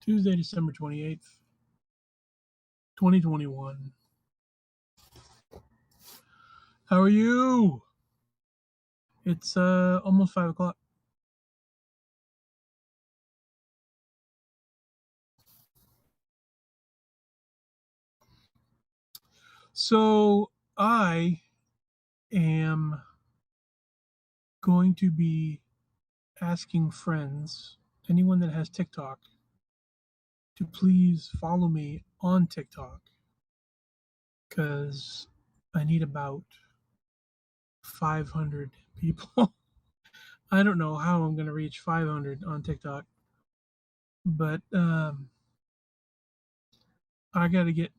Tuesday, December 28th, 2021. How are you? It's almost 5 o'clock. So I am going to be asking friends, anyone that has TikTok, to please follow me on TikTok because I need about 500 people. I don't know how I'm going to reach 500 on TikTok, but I got to get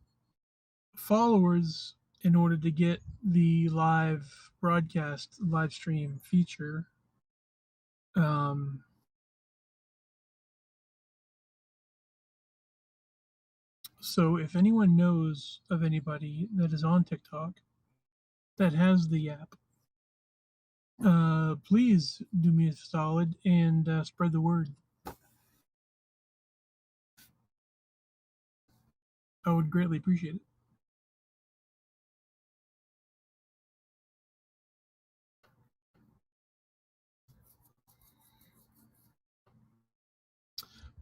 followers in order to get the live broadcast, live stream feature. Um, so if anyone knows of anybody that is on TikTok that has the app, please do me a solid and spread the word. I would greatly appreciate it.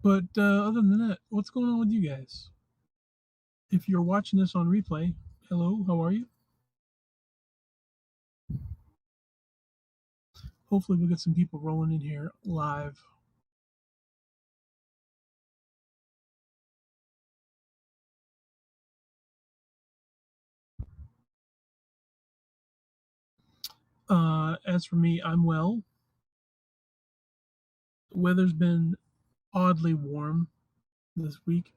But other than that, what's going on with you guys? If you're watching this on replay, hello, how are you? Hopefully, we'll get some people rolling in here live. As for me, I'm well. The weather's been oddly warm this week.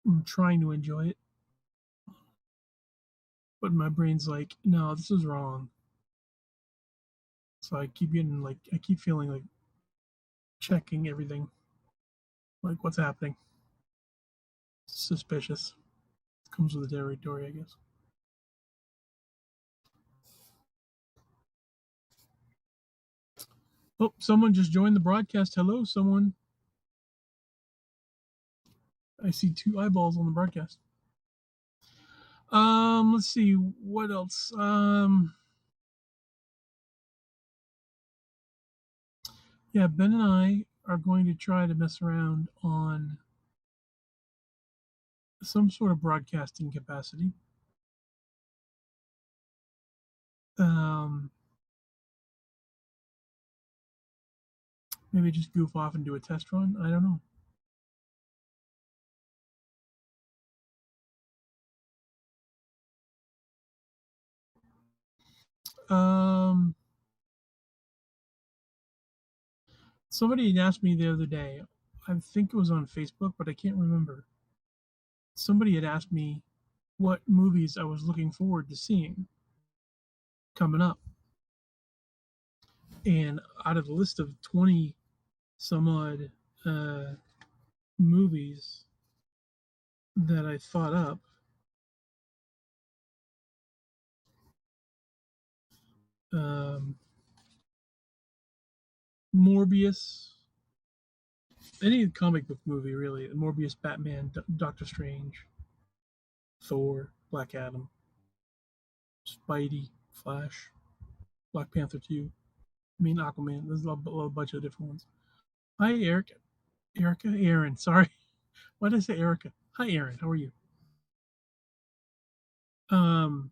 I'm trying to enjoy it, but my brain's like, no, this is wrong. So I keep getting like, I keep feeling like checking everything, like what's happening. Suspicious. Comes with the territory, I guess. Oh, someone just joined the broadcast. Hello, someone. I see 2 eyeballs on the broadcast. Let's see what else. Yeah, Ben and I are going to try to mess around on some sort of broadcasting capacity. Um, Maybe just goof off and do a test run. I don't know. Somebody had asked me the other day. I think it was on Facebook, but I can't remember. Somebody had asked me what movies I was looking forward to seeing coming up. And out of the list of 20 some odd movies that I thought up, um, Morbius, any comic book movie really, Morbius, Batman, Doctor Strange, Thor, Black Adam, Spidey, Flash, Black Panther 2, I mean Aquaman. There's a bunch of different ones. Hi, Aaron. Sorry, why did I say Erica? Hi, Aaron. How are you? Um,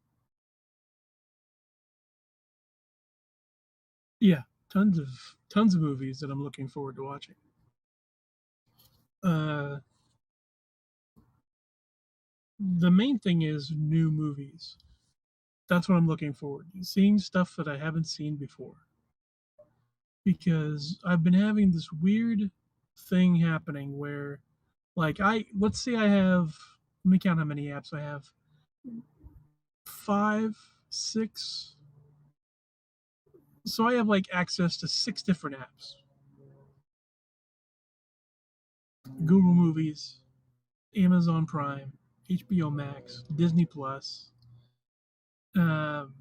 yeah, tons of movies that I'm looking forward to watching. Uh, the main thing is new movies. That's what I'm looking forward to. Seeing stuff that I haven't seen before. Because I've been having this weird thing happening where like let's say I have, let me count how many apps I have. 5, 6. So I have like access to 6 different apps. Google Movies, Amazon Prime, HBO Max, Disney Plus, um,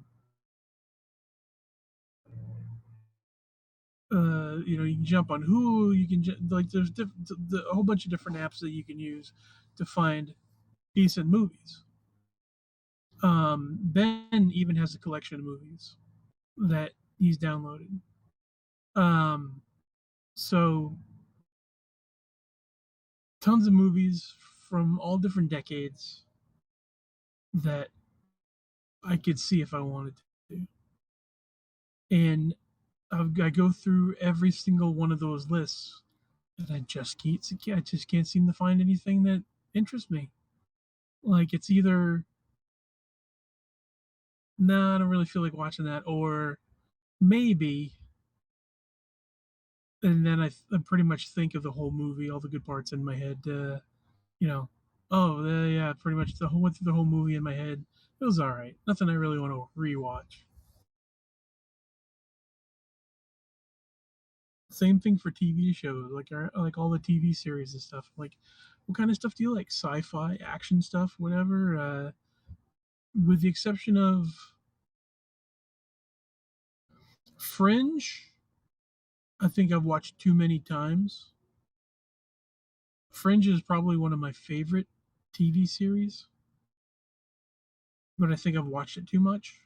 You can jump on Hulu. You can like there's a whole bunch of different apps that you can use to find decent movies. Ben even has a collection of movies that he's downloaded. Um, so tons of movies from all different decades that I could see if I wanted to. And I go through every single one of those lists, and I just can't seem to find anything that interests me. Like it's either nah, I don't really feel like watching that, or maybe, and then I pretty much think of the whole movie, all the good parts in my head. You know, oh yeah, pretty much went through the whole movie in my head. It was all right. Nothing I really want to rewatch. Same thing for TV shows, like all the TV series and stuff. Like, what kind of stuff do you like? Sci-fi, action stuff, whatever. With the exception of Fringe, I think I've watched too many times. Fringe is probably one of my favorite TV series, but I think I've watched it too much.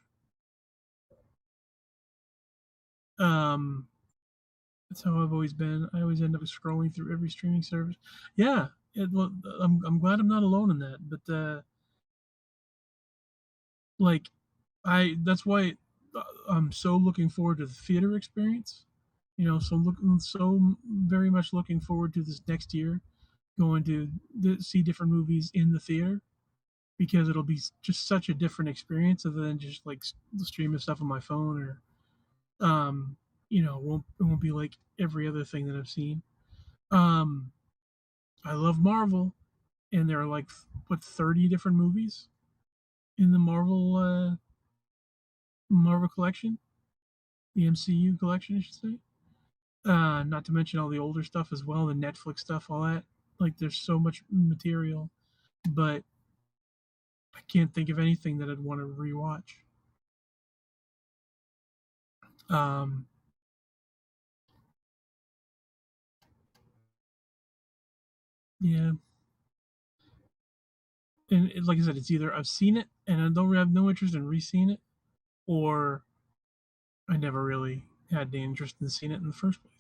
Um, that's how I've always been. I always end up scrolling through every streaming service. Yeah, well, I'm glad I'm not alone in that. But like, I that's why I'm so looking forward to the theater experience. So very much looking forward to this next year, going to see different movies in the theater because it'll be just such a different experience other than just like streaming stuff on my phone or um it won't be like every other thing that I've seen. um I love Marvel, and there are like what 30 different movies in the Marvel collection, the MCU collection I should say. Not to mention all the older stuff as well, the Netflix stuff, all that. Like there's so much material, but I can't think of anything that I'd want to rewatch. um yeah. And like I said, it's either I've seen it and I don't have no interest in re-seeing it, or I never really had the interest in seeing it in the first place.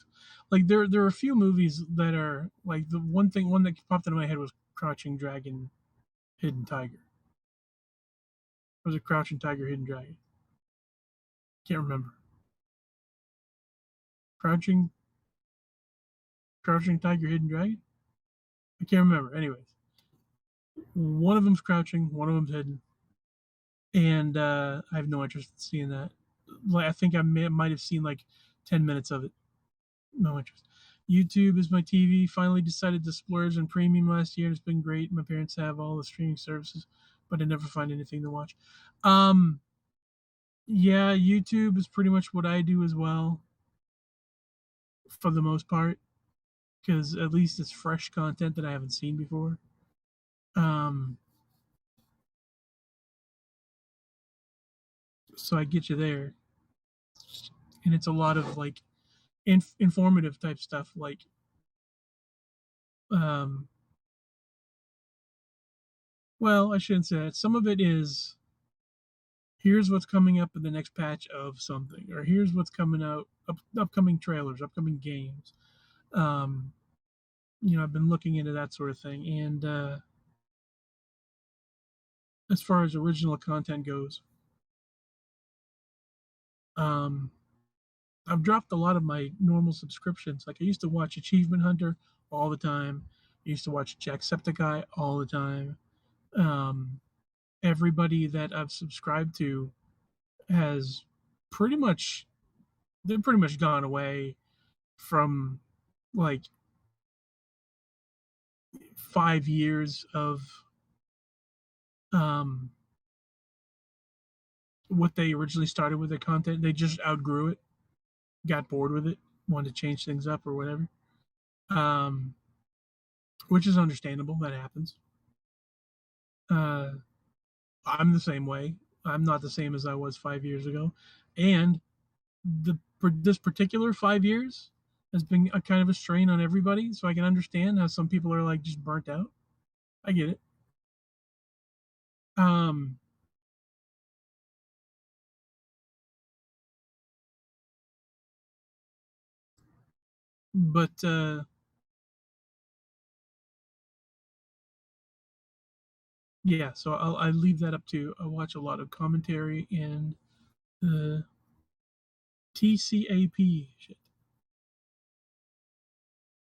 Like there are a few movies that are like one that popped into my head was Crouching Dragon, Hidden Tiger. Was it Crouching Tiger, Hidden Dragon? Can't remember. Crouching Crouching Tiger, Hidden Dragon. I can't remember. Anyways, one of them's crouching, one of them's hidden, and I have no interest in seeing that. Like I think might have seen like 10 minutes of it. No interest. YouTube is my TV. Finally decided to splurge on premium last year. It's been great. My parents have all the streaming services, but I never find anything to watch. Um, yeah, YouTube is pretty much what I do as well, for the most part, because at least it's fresh content that I haven't seen before. Um, so I get you there, and it's a lot of like informative type stuff. Like, um, well, I shouldn't say that. Some of it is here's what's coming up in the next patch of something, or here's what's coming out, upcoming trailers, upcoming games. um I've been looking into that sort of thing. And as far as original content goes, um I've dropped a lot of my normal subscriptions. Like I used to watch Achievement Hunter all the time. I used to watch Jacksepticeye all the time. um Everybody that I've subscribed to has pretty much they're pretty much gone away from like 5 years of um, what they originally started with their content. They just outgrew it, got bored with it, wanted to change things up or whatever, um, which is understandable. That happens. Uh, I'm the same way. I'm not the same as I was 5 years ago, and the for this particular 5 years has been a kind of a strain on everybody. So I can understand how some people are like just burnt out. I get it. Um, but yeah, so I leave that up to. I watch a lot of commentary and uh, TCAP shit.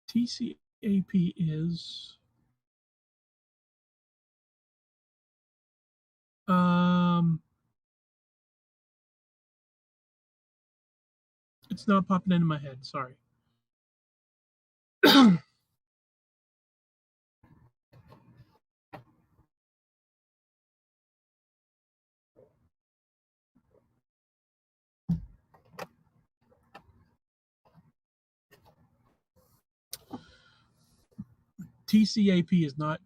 TCAP is um, it's not popping into my head. Sorry. TCAP is not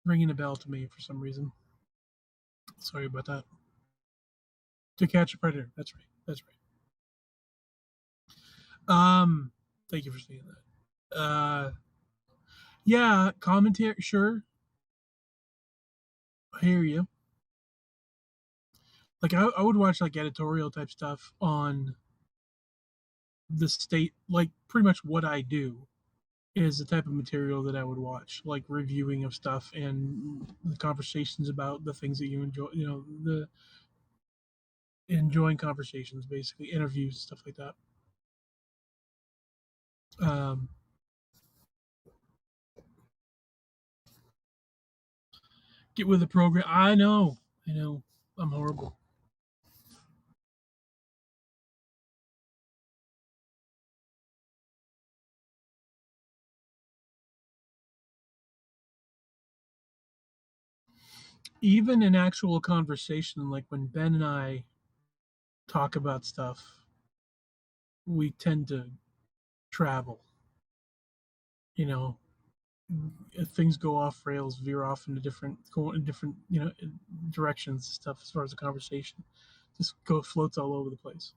ringing a bell to me for some reason. Sorry about that. To Catch a Predator. That's right. That's right. Thank you for saying that. Yeah, commentary. Sure, I hear you. Like I would watch like editorial type stuff on the state. Like pretty much what I do is the type of material that I would watch, like reviewing of stuff and the conversations about the things that you enjoy. You know, the enjoying conversations, basically interviews, stuff like that. Um, get with the program. I know, I'm horrible. Even in actual conversation, like when Ben and I talk about stuff, we tend to travel. You know, if things go off rails, veer off into go in different, directions and stuff as far as the conversation. Just go floats all over the place.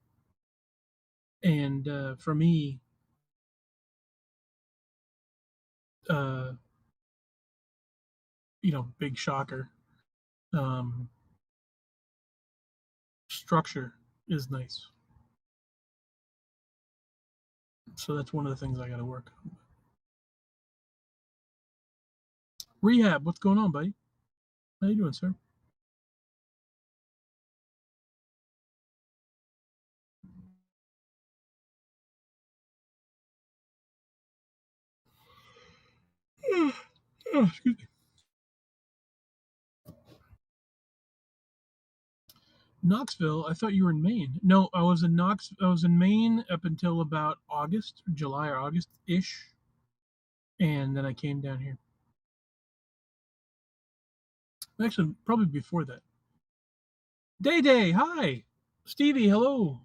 And for me, uh, big shocker. Um, Structure is nice. So that's one of the things I got to work on. Rehab, what's going on, buddy? How you doing, sir? Oh, excuse me. Knoxville. I thought you were in Maine. No, I was in I was in Maine up until about August, July or August ish, and then I came down here. Actually, probably before that. Day Day, hi. Stevie, hello.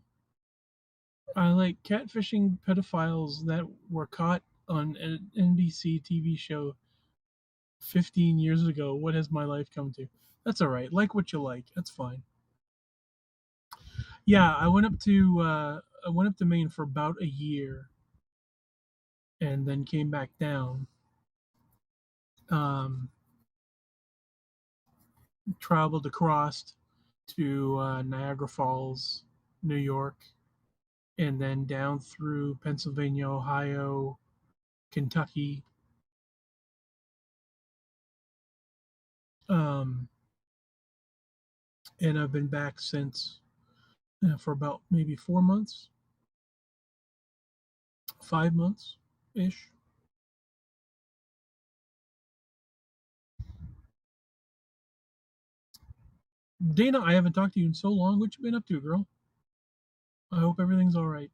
I like catfishing pedophiles that were caught on an NBC TV show 15 years ago. What has my life come to? That's all right. Like what you like. That's fine. Yeah, I went up to Maine for about a year and then came back down. Um, Traveled across to Niagara Falls, New York, and then down through Pennsylvania, Ohio, Kentucky. Um, and I've been back since for about maybe 4 months, 5 months ish. Dana, I haven't talked to you in so long. What you been up to, girl? I hope everything's all right.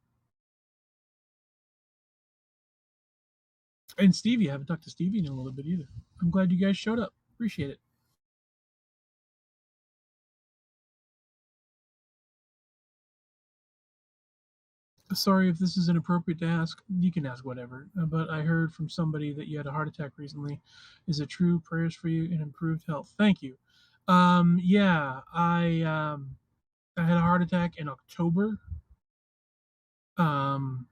And Stevie, I haven't talked to Stevie in a little bit either. I'm glad you guys showed up. Appreciate it. Sorry if this is inappropriate to ask. You can ask whatever. But I heard from somebody that you had a heart attack recently. Is it true? Prayers for you and improved health. Thank you. Yeah, I had a heart attack in October, Um,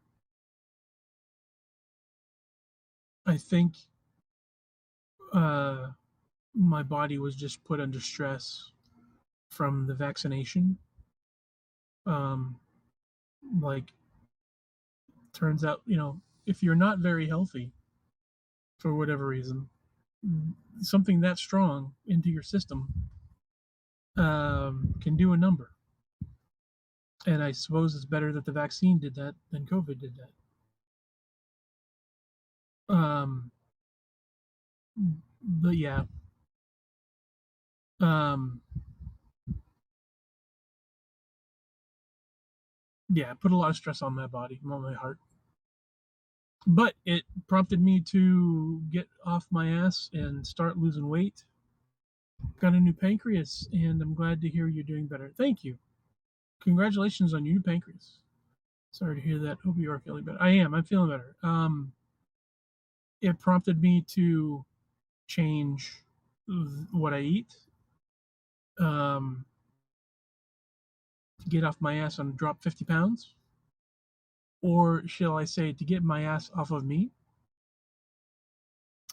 I think uh, my body was just put under stress from the vaccination. Um, like, turns out, if you're not very healthy for whatever reason, something that strong into your system can do a number. And I suppose it's better that the vaccine did that than COVID did that. But yeah, um, yeah, put a lot of stress on my body, on my heart. But it prompted me to get off my ass and start losing weight. Got a new pancreas, and I'm glad to hear you're doing better. Thank you. Congratulations on your new pancreas. Sorry to hear that. Hope you are feeling better. I am. I'm feeling better. It prompted me to change what I eat, um, to get off my ass and drop 50 pounds, or shall I say, to get my ass off of me.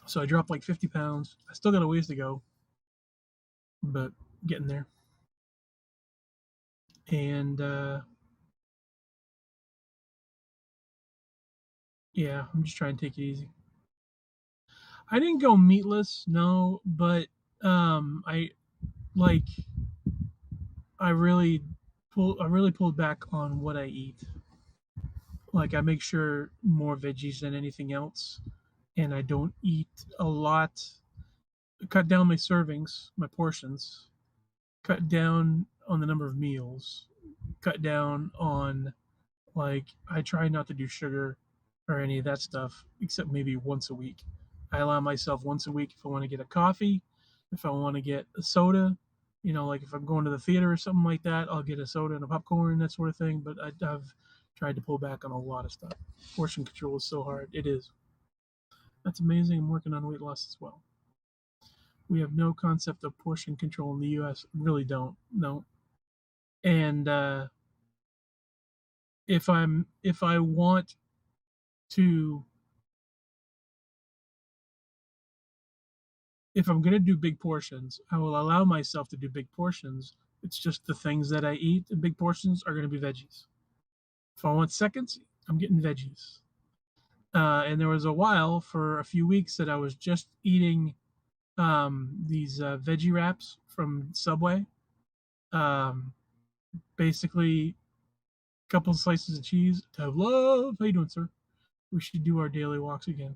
So I dropped like 50 pounds. I still got a ways to go, but getting there. And yeah, I'm just trying to take it easy. I didn't go meatless, no, but I like I really pulled back on what I eat. Like, I make sure more veggies than anything else, and I don't eat a lot. Cut down my servings, my portions. Cut down on the number of meals. Cut down on, like, I try not to do sugar or any of that stuff except maybe once a week. I allow myself once a week if I want to get a coffee, if I want to get a soda, like if I'm going to the theater or something like that, I'll get a soda and a popcorn, that sort of thing. But I've tried to pull back on a lot of stuff. Portion control is so hard. It is. That's amazing. I'm working on weight loss as well. We have no concept of portion control in the U.S. Really don't. No. And if I want to if I'm going to do big portions, I will allow myself to do big portions. It's just the things that I eat in big portions are going to be veggies. If I want seconds, I'm getting veggies. And there was a while for a few weeks that I was just eating these veggie wraps from Subway. Um, Basically, a couple of slices of cheese. To have love. How you doing, sir? We should do our daily walks again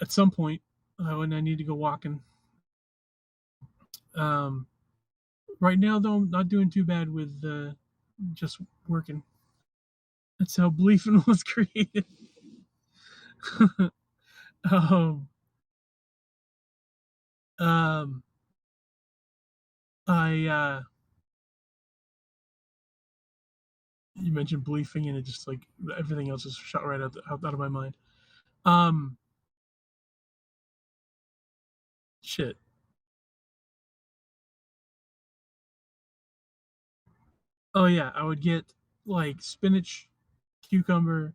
at some point when I need to go walking. Um, right now, though, I'm not doing too bad with just working. That's how Beliefin was created. um, um, you mentioned Beliefing, and it just like everything else just shot right out of my mind. Um, Shit. Oh yeah, I would get like spinach, cucumber,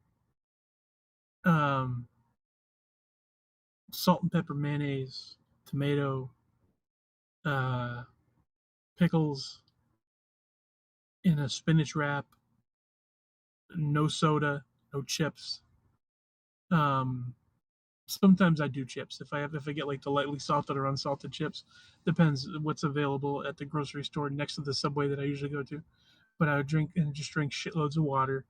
um, salt and pepper mayonnaise, tomato, uh, pickles in a spinach wrap, no soda, no chips. Um, Sometimes I do chips if I get like the lightly salted or unsalted chips. Depends what's available at the grocery store next to the Subway that I usually go to. But I would drink shitloads of water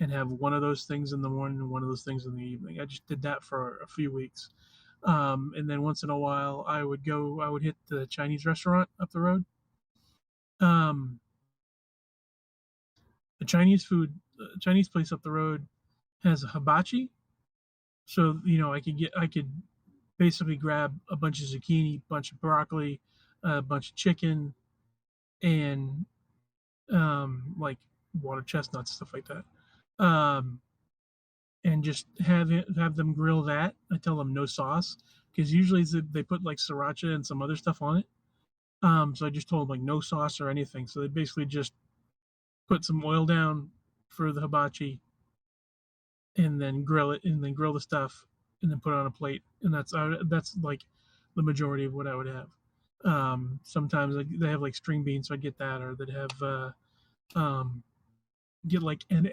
and have one of those things in the morning and one of those things in the evening. I just did that for a few weeks. And then once in a while I would hit the Chinese restaurant up the road. Um, the Chinese place up the road has a hibachi. So, I could basically grab a bunch of zucchini, bunch of broccoli, a bunch of chicken, and like water chestnuts, stuff like that. Um, and just have them grill that. I tell them no sauce because usually they put like sriracha and some other stuff on it. So I just told them like no sauce or anything. So they basically just put some oil down for the hibachi, and then grill it, and then grill the stuff, and then put it on a plate, and that's like the majority of what I would have. Sometimes like, they have like string beans, so I get that, or they'd have um, get like an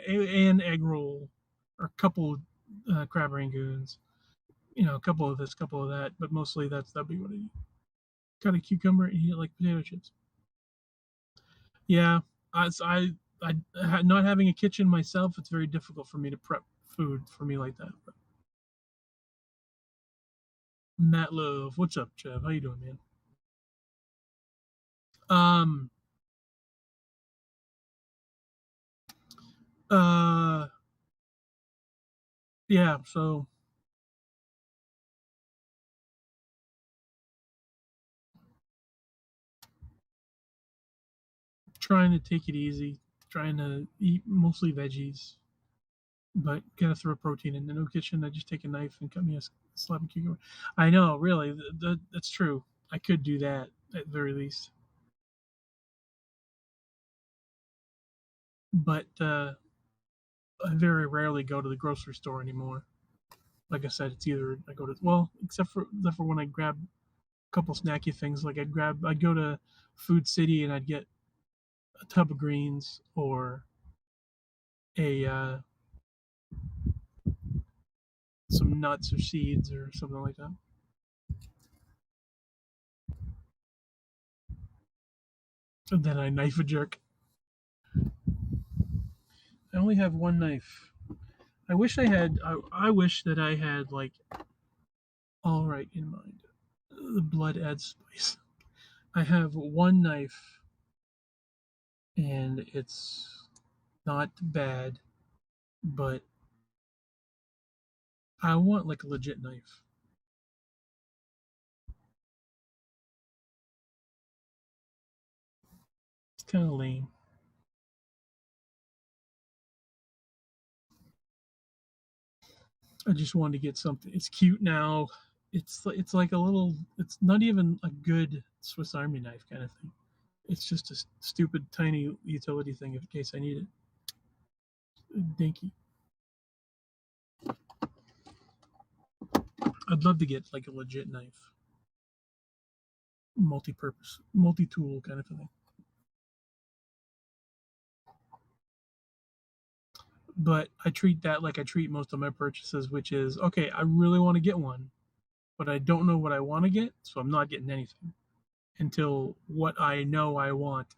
egg roll, or a couple crab rangoons, a couple of this, couple of that, but mostly that'd be what I eat. Cut a cucumber and eat it like potato chips. Yeah, not having a kitchen myself, it's very difficult for me to prep food for me like that. But Matt Love, what's up, Chev? How you doing, man? Um, uh, yeah. So trying to take it easy, trying to eat mostly veggies, but gotta throw protein in. The no kitchen, I just take a knife and cut me a slab of cucumber. I know, really, that's true. I could do that at the very least, but I very rarely go to the grocery store anymore. Like I said, it's either I go to, well, except for when I grab a couple snacky things. Like I'd go to Food City and I'd get a tub of greens or a some nuts or seeds or something like that. And then I knife a jerk. I only have one knife. I wish I had. I wish that I had like all right in mind. The blood adds spice. I have one knife, and it's not bad, but I want like a legit knife. It's kind of lame. I just wanted to get something. It's cute now. It's like a little. It's not even a good Swiss Army knife kind of thing. It's just a stupid tiny utility thing in case I need it. Dinky. I'd love to get like a legit knife, multi-purpose, multi-tool kind of thing. But I treat that like I treat most of my purchases, which is okay. I really want to get one, but I don't know what I want to get, so I'm not getting anything until what I know I want.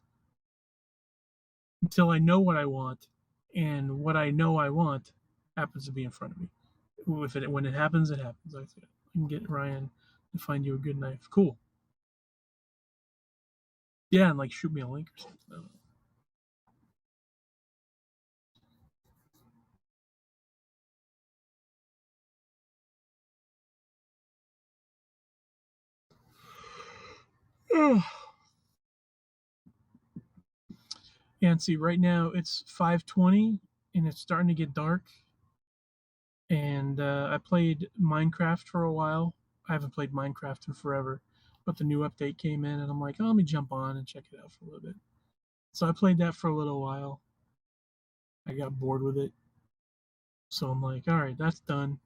Until I know what I want, and what I know I want happens to be in front of me. If it when it happens, it happens. I can get Ryan to find you a good knife. Cool. Yeah, and like shoot me a link or something. Oh. Yeah, and see, right now it's 5:20, and it's starting to get dark. And I played Minecraft for a while. I haven't played Minecraft in forever, but the new update came in, and I'm like, oh, let me jump on and check it out for a little bit. So I played that for a little while. I got bored with it, so I'm like, all right, that's done.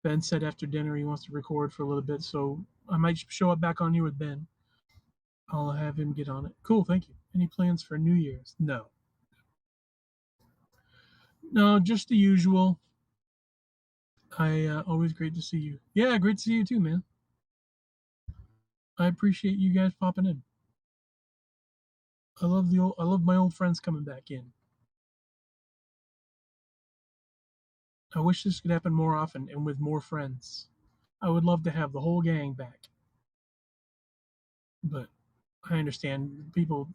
Ben said after dinner he wants to record for a little bit, so I might show up back on here with Ben. I'll have him get on it. Cool, thank you. Any plans for New Year's? No. No, just the usual. I always great to see you. Yeah, great to see you too, man. I appreciate you guys popping in. I love my old friends coming back in. I wish this could happen more often and with more friends. I would love to have the whole gang back, but I understand people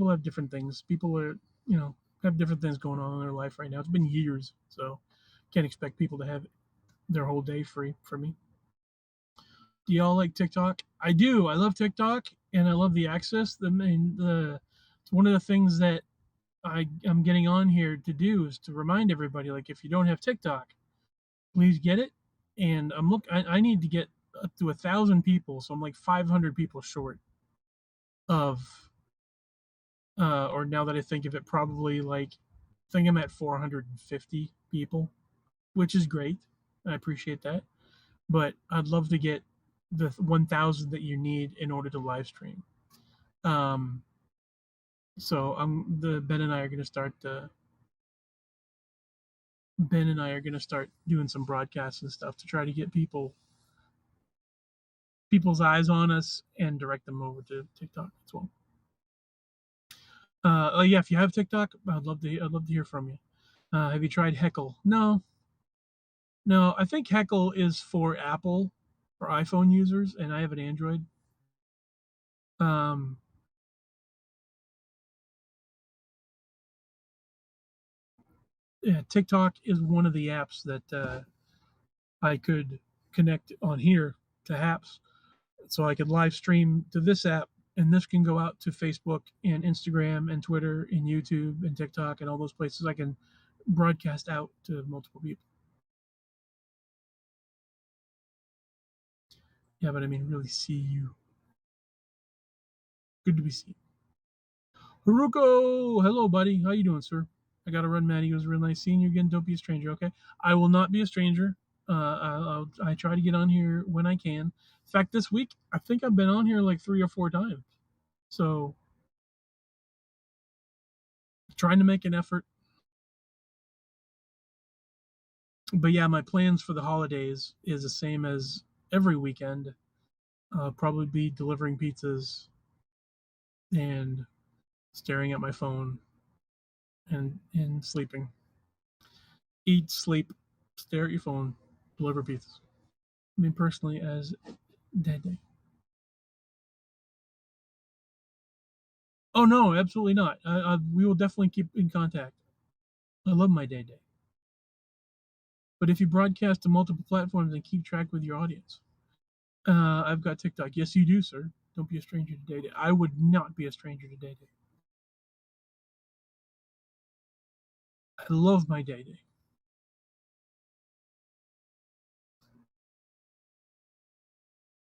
have different things. People are, have different things going on in their life right now. It's been years, so can't expect people to have their whole day free for me. Do y'all like TikTok? I do. I love TikTok and I love the access. The it's one of the things that I'm getting on here to do is to remind everybody, like, if you don't have TikTok, please get it. And I need to get up to 1,000 people, so I'm like 500 people short of or now that I think of it, probably like I think I'm at 450 people. which is great. I appreciate that. But I'd love to get the 1,000 that you need in order to live stream. Um, so the Ben and I are gonna start doing some broadcasts and stuff to try to get people's eyes on us and direct them over to TikTok as well. Oh yeah, if you have TikTok, I'd love to hear from you. Have you tried Heckle? No, no. I think Heckle is for Apple or iPhone users, and I have an Android. Um, yeah, TikTok is one of the apps that I could connect on here to apps, so I could live stream to this app, and this can go out to Facebook and Instagram and Twitter and YouTube and TikTok and all those places. I can broadcast out to multiple people. Yeah, but I mean, really see you. Good to be seen. Haruko, hello, buddy. How you doing, sir? I got to run, Maddie. It was real nice seeing you again. Don't be a stranger, okay? I will not be a stranger. I try to get on here when I can. In fact, this week I think I've been on here like 3 or 4 times. So trying to make an effort. But yeah, my plans for the holidays is the same as every weekend. Probably be delivering pizzas and staring at my phone and sleeping. Eat, sleep, stare at your phone, deliver pizzas. I mean, personally, as Day Day. Oh no, absolutely not. We will definitely keep in contact. I love my Day Day. But if you broadcast to multiple platforms and keep track with your audience, I've got TikTok. Yes, you do, sir. Don't be a stranger to Day Day. I would not be a stranger to Day Day. I love my Day Day.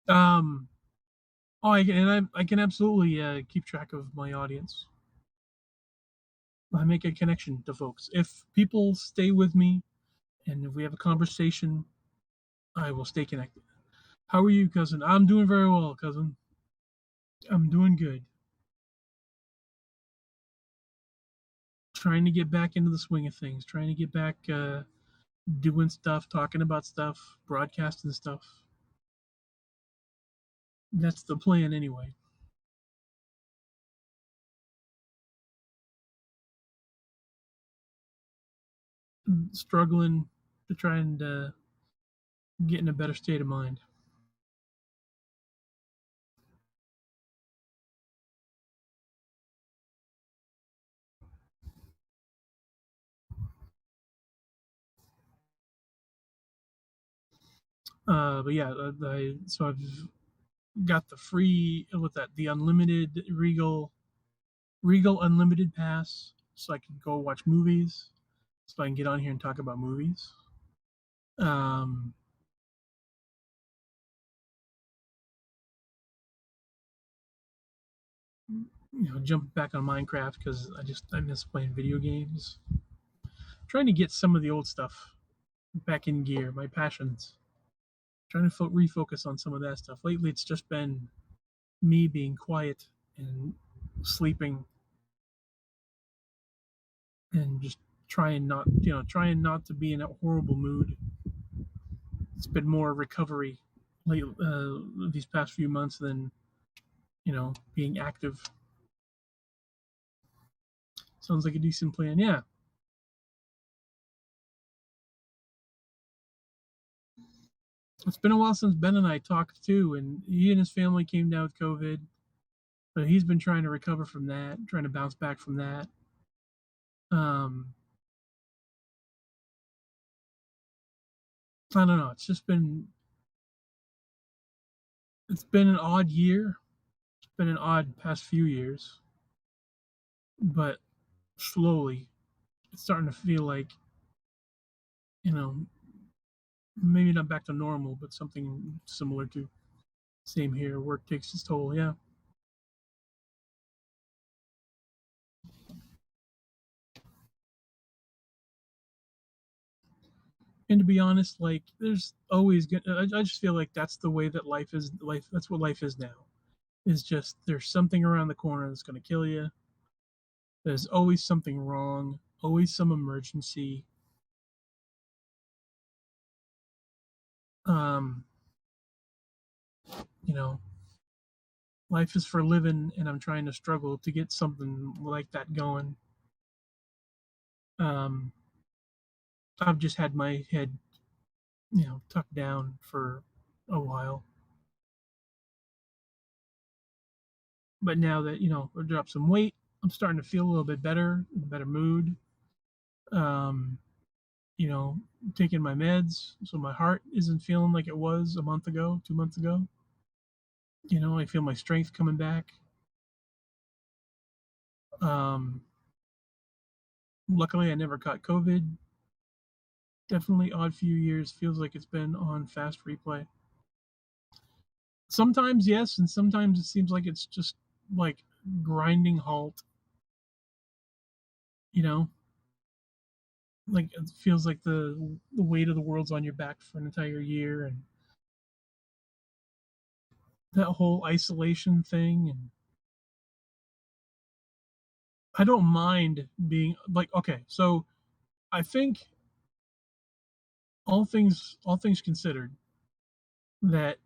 Um, oh, I can absolutely keep track of my audience. I make a connection to folks. If people stay with me and if we have a conversation, I will stay connected. How are you, cousin? I'm doing very well, cousin. I'm doing good. Trying to get back into the swing of things. Trying to get back doing stuff, talking about stuff, broadcasting stuff. That's the plan anyway. Struggling to try and get in a better state of mind. But yeah, so I've got the free with that the unlimited Regal Unlimited Pass, so I can go watch movies, so I can get on here and talk about movies. Um, jump back on Minecraft because I miss playing video games. Trying to get some of the old stuff back in gear, my passions. Trying to refocus on some of that stuff. Lately, it's just been me being quiet and sleeping and just trying not to be in a horrible mood. It's been more recovery late these past few months than being active. Sounds like a decent plan. Yeah, it's been a while since Ben and I talked too, and he and his family came down with COVID, but he's been trying to recover from that, trying to bounce back from that. Um, I don't know. It's been an odd year. It's been an odd past few years, but slowly it's starting to feel like you know maybe not back to normal, but something similar to same here. Work takes its toll. Yeah. And to be honest, like there's always I just feel like that's the way that life is. Life that's what life is now. Is just there's something around the corner that's going to kill you. There's always something wrong. Always some emergency. Um, you know, life is for living, and I'm trying to struggle to get something like that going. Um, I've just had my head, tucked down for a while. But now that, I dropped some weight, I'm starting to feel a little bit better, in a better mood. Um, you know, taking my meds, so my heart isn't feeling like it was a month ago, 2 months ago. I feel my strength coming back. Um, Luckily, I never caught COVID. Definitely odd few years. Feels like it's been on fast replay. Sometimes yes, and sometimes it seems like it's just like grinding halt. You know, like it feels like the weight of the world's on your back for an entire year, and that whole isolation thing. And I don't mind being like, okay, so I think all things considered, that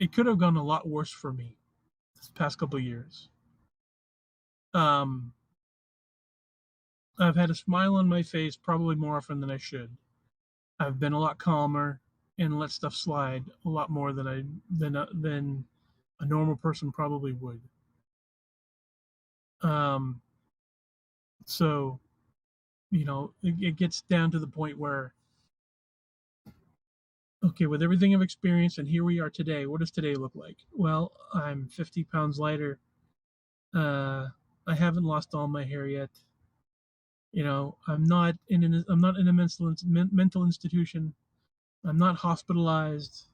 it could have gone a lot worse for me this past couple of years. Um, I've had a smile on my face probably more often than I should. I've been a lot calmer and let stuff slide a lot more than a normal person probably would. Um, so it gets down to the point where, okay, with everything I've experienced, and here we are today. What does today look like? Well, I'm 50 pounds lighter. Uh, I haven't lost all my hair yet. I'm not in a mental institution. I'm not hospitalized.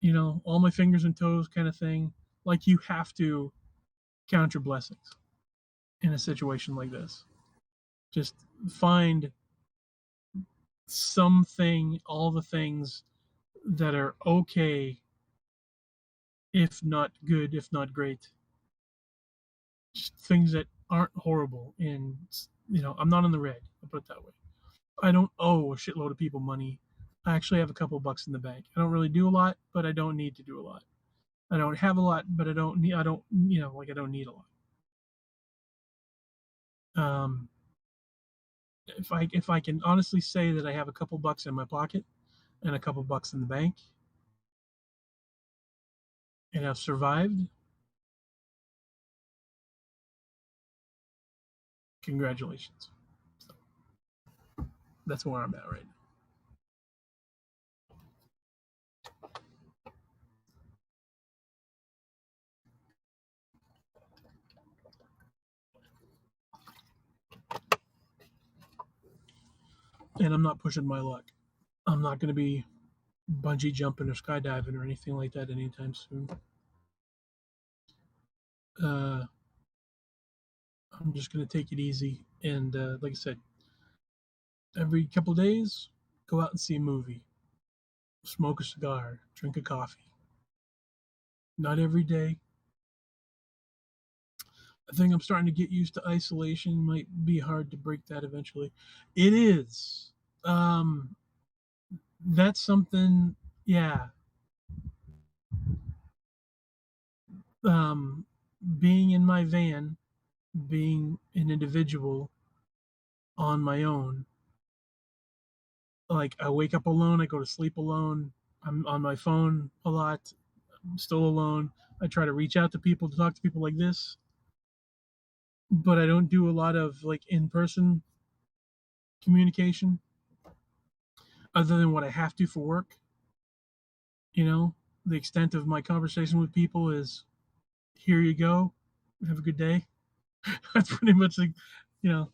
All my fingers and toes kind of thing. Like, you have to count your blessings in a situation like this. Just find something, all the things that are okay, if not good, if not great. Just things that aren't horrible. And I'm not in the red. I'll put it that way. I don't owe a shitload of people money. I actually have a couple bucks in the bank. I don't really do a lot, but I don't need to do a lot. I don't have a lot, but I don't, like, I don't need a lot. Um, if I can honestly say that I have a couple bucks in my pocket and a couple bucks in the bank, and I've survived, congratulations. So that's where I'm at right now. And I'm not pushing my luck. I'm not going to be bungee jumping or skydiving or anything like that anytime soon. Uh, I'm just going to take it easy. And like I said, every couple of days, go out and see a movie, smoke a cigar, drink a coffee. Not every day. I think I'm starting to get used to isolation. Might be hard to break that eventually. It is. Um, that's something. Yeah. Um, Being in my van, being an individual on my own. Like, I wake up alone. I go to sleep alone. I'm on my phone a lot. I'm still alone. I try to reach out to people, to talk to people like this, but I don't do a lot of like in person communication other than what I have to for work. You know, the extent of my conversation with people is, here you go, have a good day. That's pretty much like, you know,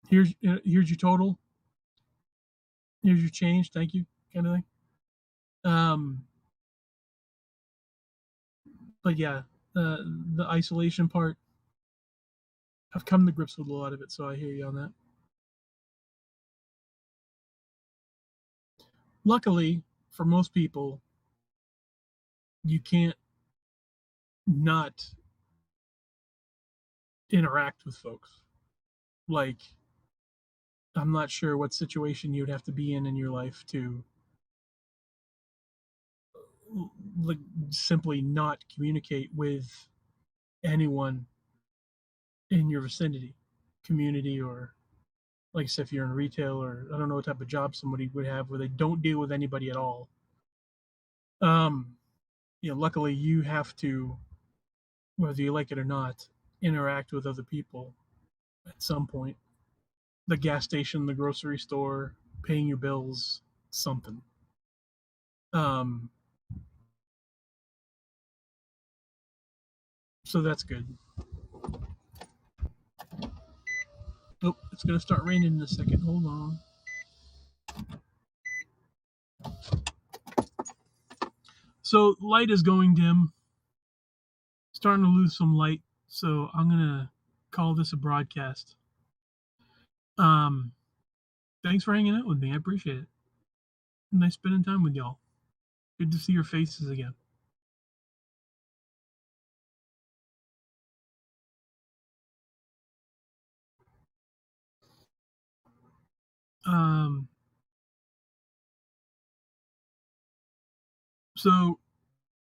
here's your total, here's your change, thank you, kind of thing. Um, but yeah, the isolation part, I've come to grips with a lot of it, so I hear you on that. luckily, for most people, you can't not interact with folks. Like, I'm not sure what situation you'd have to be in your life to like simply not communicate with anyone in your vicinity, community, or like I said, if you're in retail, or I don't know what type of job somebody would have where they don't deal with anybody at all. Um, luckily you have to, whether you like it or not, interact with other people at some point. The gas station, the grocery store, paying your bills, something. Um, so that's good. Oh, it's gonna start raining in a second. Hold on. So light is going dim, starting to lose some light. So I'm gonna call this a broadcast. Um, Thanks for hanging out with me. I appreciate it. Nice spending time with y'all. Good to see your faces again. Um, so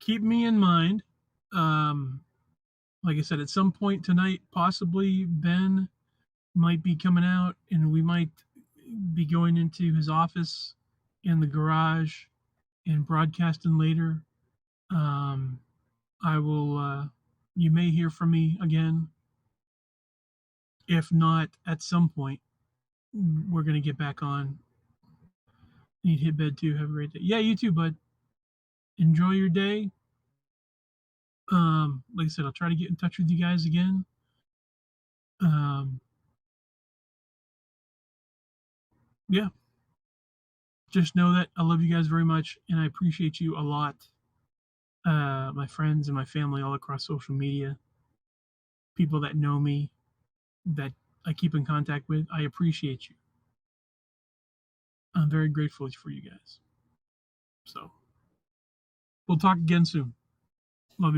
keep me in mind. Um, like I said, at some point tonight, possibly Ben might be coming out, and we might be going into his office in the garage and broadcasting later. Um, I will. You may hear from me again. If not, at some point, we're gonna get back on. Need to hit bed too. Have a great day. Yeah, you too, bud. Enjoy your day. Like I said, I'll try to get in touch with you guys again. Um, yeah, just know that I love you guys very much and I appreciate you a lot. My friends and my family all across social media, people that know me, that I keep in contact with, I appreciate you. I'm very grateful for you guys. So we'll talk again soon. Love you.